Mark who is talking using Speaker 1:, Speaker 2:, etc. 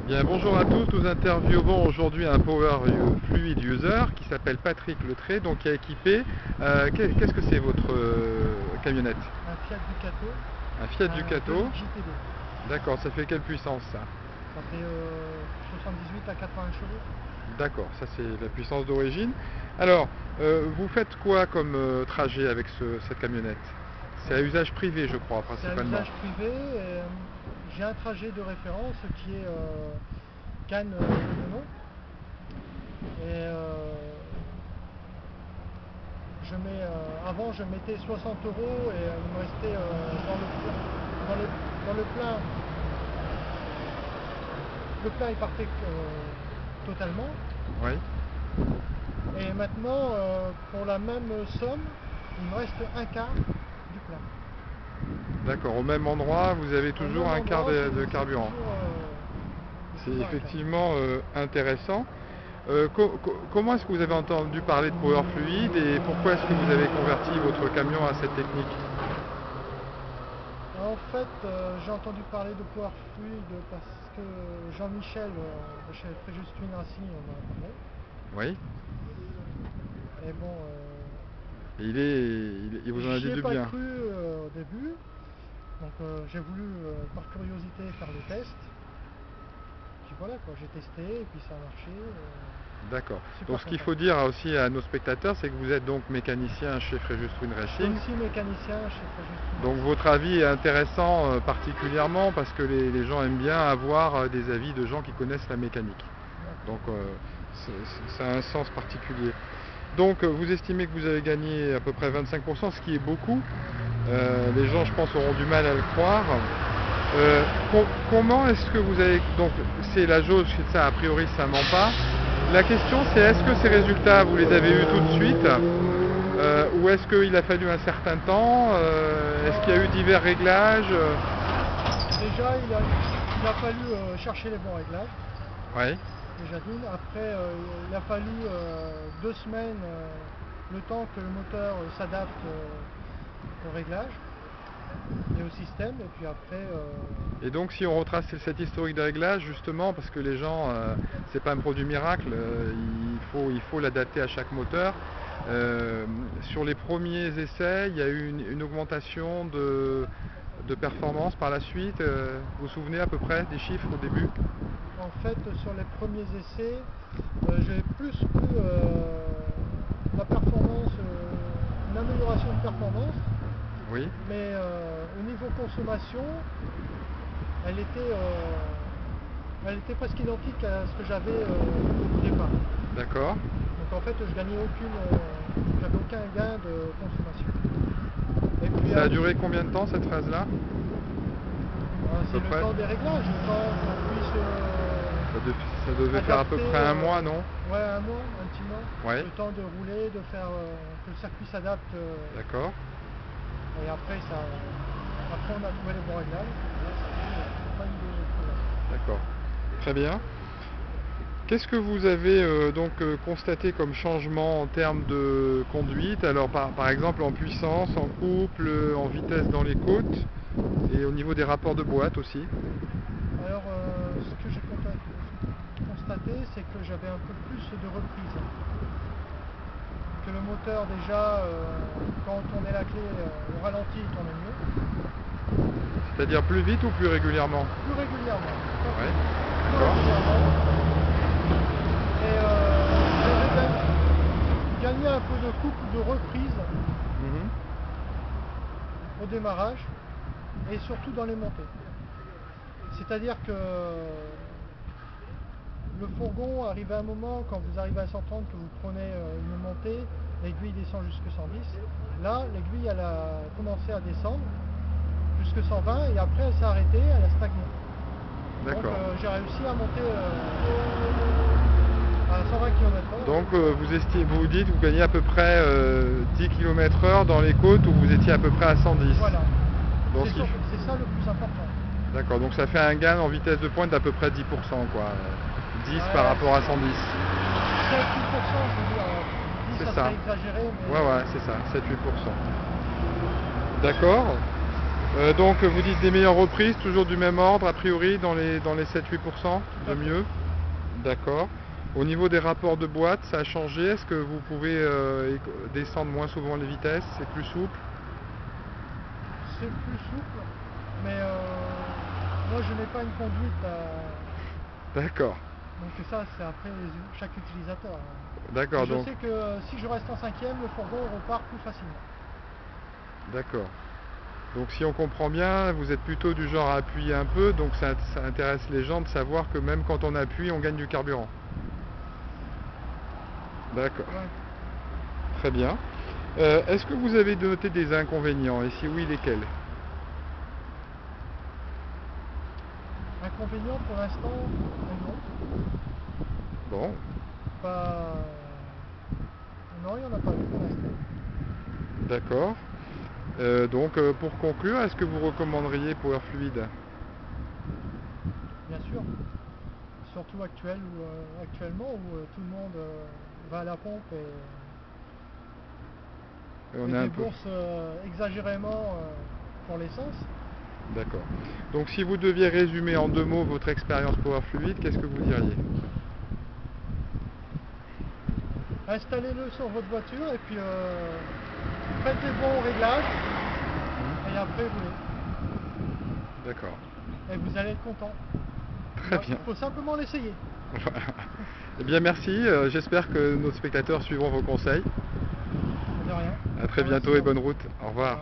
Speaker 1: Bien, bonjour à tous, nous interviewons aujourd'hui un Power Fluid User qui s'appelle Patrick Letré, donc qui est équipé. Qu'est-ce que c'est votre camionnette?
Speaker 2: Un Fiat Ducato.
Speaker 1: Un Fiat Ducato.
Speaker 2: GTD.
Speaker 1: D'accord, ça fait quelle puissance ça?
Speaker 2: Ça fait 78 à 80 chevaux.
Speaker 1: D'accord, ça c'est la puissance d'origine. Alors, vous faites quoi comme trajet avec cette camionnette? C'est à usage privé, je crois,
Speaker 2: C'est à
Speaker 1: principalement.
Speaker 2: usage privé. J'ai un trajet de référence qui est Cannes Denon. Et avant je mettais 60 euros et il me restait dans le plein. Le plein il partait totalement.
Speaker 1: Oui.
Speaker 2: Et maintenant, pour la même somme, il me reste un quart du plein.
Speaker 1: D'accord, au même endroit, vous avez toujours un quart de carburant. C'est effectivement intéressant. Comment est-ce que vous avez entendu parler de Power Fluid et pourquoi est-ce que vous avez converti votre camion à cette technique?
Speaker 2: En fait, j'ai entendu parler de Power Fluid parce que Jean-Michel de chez Fréjus Twin Racing m'en a parlé.
Speaker 1: Oui.
Speaker 2: Et bon,
Speaker 1: il vous en a dit
Speaker 2: j'y ai
Speaker 1: du
Speaker 2: pas
Speaker 1: bien.
Speaker 2: cru au début. Donc j'ai voulu par curiosité faire le test. Puis voilà quoi, j'ai testé et puis ça a marché.
Speaker 1: D'accord.
Speaker 2: Super
Speaker 1: Donc ce qu'il
Speaker 2: content.
Speaker 1: faut dire aussi à nos spectateurs, c'est que vous êtes donc mécanicien chez Fréjus Twin
Speaker 2: Je suis
Speaker 1: Racing.
Speaker 2: aussi mécanicien chez Fréjus Twin
Speaker 1: Donc
Speaker 2: Racing.
Speaker 1: votre avis est intéressant particulièrement parce que les gens aiment bien avoir des avis de gens qui connaissent la mécanique. Donc ça a un sens particulier. Donc vous estimez que vous avez gagné à peu près 25%, ce qui est beaucoup. Les gens, je pense, auront du mal à le croire. Comment est-ce que vous avez... Donc c'est la jauge, ça a priori ça ment pas. La question c'est est-ce que ces résultats vous les avez eus tout de suite ou est-ce qu'il a fallu un certain temps est-ce qu'il y a eu divers réglages
Speaker 2: Déjà il a fallu chercher les bons réglages.
Speaker 1: Oui.
Speaker 2: Déjà d'une. Après il a fallu 2 semaines le temps que le moteur s'adapte au réglage et au système, et puis après...
Speaker 1: Et donc si on retrace cette historique de réglage, justement, parce que les gens, c'est pas un produit miracle, il faut l'adapter à chaque moteur. Sur les premiers essais, il y a eu une augmentation de performance par la suite. Vous vous souvenez à peu près des chiffres au début?
Speaker 2: En fait, sur les premiers essais, j'ai plus pris la performance, une amélioration de performance.
Speaker 1: Oui.
Speaker 2: Mais au niveau consommation, elle était presque identique à ce que j'avais au départ.
Speaker 1: D'accord.
Speaker 2: Donc en fait, je gagnais j'avais aucun gain de consommation. Et puis,
Speaker 1: ça a duré combien de temps cette phase-là?
Speaker 2: C'est le temps des réglages, le temps qu'on puisse...
Speaker 1: ça devait faire à peu près un mois, non?
Speaker 2: Ouais, un mois, un petit mois.
Speaker 1: Ouais.
Speaker 2: Le temps de rouler, de faire que le circuit s'adapte.
Speaker 1: D'accord.
Speaker 2: Et après, on a trouvé les bons réglages. Pas eu de problème.
Speaker 1: D'accord. Très bien. Qu'est-ce que vous avez donc constaté comme changement en termes de conduite? Alors par exemple en puissance, en couple, en vitesse dans les côtes et au niveau des rapports de boîte aussi?
Speaker 2: Alors ce que j'ai constaté, c'est que j'avais un peu plus de reprise. Que le moteur déjà, quand on tournait la clé au ralenti, il tournait mieux.
Speaker 1: C'est-à-dire plus vite ou plus régulièrement?
Speaker 2: Plus régulièrement.
Speaker 1: Ouais.
Speaker 2: Plus régulièrement. Et j'avais gagné un peu de couple de reprise au démarrage et surtout dans les montées. C'est-à-dire que le fourgon arrive à un moment, quand vous arrivez à 130, que vous prenez une montée, l'aiguille descend jusqu'à 110. Là, l'aiguille elle a commencé à descendre jusqu'à 120 et après elle s'est arrêtée, elle a stagné. Donc j'ai réussi à monter à 120 km/h.
Speaker 1: Donc vous dites vous gagnez à peu près 10 km/h dans les côtes où vous étiez à peu près à 110.
Speaker 2: Voilà.
Speaker 1: Donc
Speaker 2: c'est ça le plus important.
Speaker 1: D'accord, donc ça fait un gain en vitesse de pointe d'à peu près 10%, quoi. 10 par rapport à 110. 7-8%,
Speaker 2: je veux dire. 10, ça serait exagéré. Mais...
Speaker 1: Ouais, c'est ça, 7-8%. D'accord. Donc vous dites des meilleures reprises, toujours du même ordre, a priori dans les 7-8% de mieux. D'accord. Au niveau des rapports de boîte, ça a changé. Est-ce que vous pouvez descendre moins souvent les vitesses? C'est plus souple?
Speaker 2: C'est plus souple, mais moi je n'ai pas une conduite à...
Speaker 1: D'accord.
Speaker 2: Donc ça c'est après chaque utilisateur.
Speaker 1: D'accord.
Speaker 2: Je sais que si je reste en cinquième, le fourgon repart plus facilement.
Speaker 1: D'accord. Donc si on comprend bien, vous êtes plutôt du genre à appuyer un peu, donc ça intéresse les gens de savoir que même quand on appuie, on gagne du carburant. D'accord.
Speaker 2: Ouais.
Speaker 1: Très bien. Est-ce que vous avez noté des inconvénients? Et si oui, lesquels?
Speaker 2: Inconvénients pour l'instant, non.
Speaker 1: Bon.
Speaker 2: Pas... Non, il n'y en a pas eu pour l'instant.
Speaker 1: D'accord. Donc pour conclure, est-ce que vous recommanderiez Power Fluid?
Speaker 2: Bien sûr. Surtout actuellement où tout le monde va à la pompe
Speaker 1: Et on
Speaker 2: et
Speaker 1: est un
Speaker 2: débourse exagérément pour l'essence.
Speaker 1: D'accord. Donc si vous deviez résumer en 2 mots votre expérience Power Fluid, qu'est-ce que vous diriez?
Speaker 2: Installez-le sur votre voiture et puis faites les bons réglages et après roulez.
Speaker 1: D'accord.
Speaker 2: Et vous allez être content.
Speaker 1: Très bien.
Speaker 2: Il faut simplement l'essayer.
Speaker 1: Voilà. Eh bien merci, j'espère que nos spectateurs suivront vos conseils.
Speaker 2: De rien.
Speaker 1: A très bientôt et bonne route. Au revoir.